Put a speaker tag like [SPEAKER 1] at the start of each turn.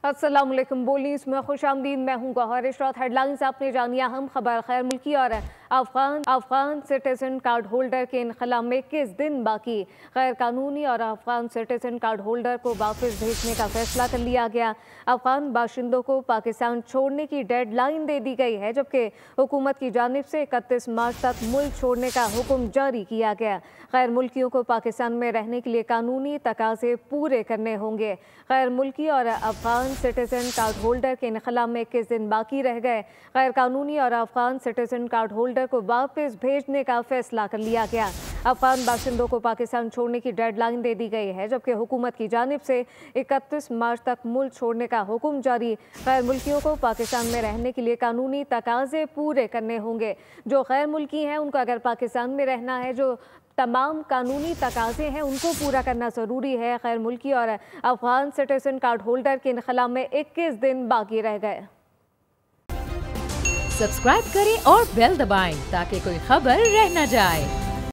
[SPEAKER 1] अस्सलाम वालेकुम। बोली इसमें खुशामदीद, मैं हूँ गौहर इशरात। हेडलाइंस आपने जानी अहम खबर। खैर मुल्की और अफगान सिटीजन कार्ड होल्डर के इनखला में 21 दिन बाकी। गैर कानूनी और अफगान सिटीजन कार्ड होल्डर को वापस भेजने का फैसला कर लिया गया। अफगान बाशिंदों को पाकिस्तान छोड़ने की डेडलाइन दे दी गई है, जबकि हुकूमत की जानिब से 31 मार्च तक मुल्क छोड़ने का हुक्म जारी किया गया। गैर मुल्कियों को पाकिस्तान में रहने के लिए कानूनी तकाजे पूरे करने होंगे। गैर मुल्की और अफगान सिटीजन कार्ड होल्डर के इनखला में 21 दिन बाकी रह गए। गैर कानूनी और अफगान सिटीजन कार्ड होल्डर को वापस भेजने का फैसला कर लिया गया। अफगान बाशिंदों को पाकिस्तान छोड़ने की डेडलाइन दे दी गई है, जबकि हुकूमत की जानिब से 31 मार्च तक मुल्क छोड़ने का हुक्म जारी। गैर मुल्कियों को पाकिस्तान में रहने के लिए कानूनी तकाजे पूरे करने होंगे। जो गैर मुल्की हैं उनको अगर पाकिस्तान में रहना है, जो तमाम कानूनी तकाजे हैं उनको पूरा करना ज़रूरी है। गैर मुल्की और अफगान सिटीजन कार्ड होल्डर के इनखला में 21 दिन बाकी रह गए।
[SPEAKER 2] सब्सक्राइब करें और बेल दबाएं ताकि कोई खबर रह न जाए।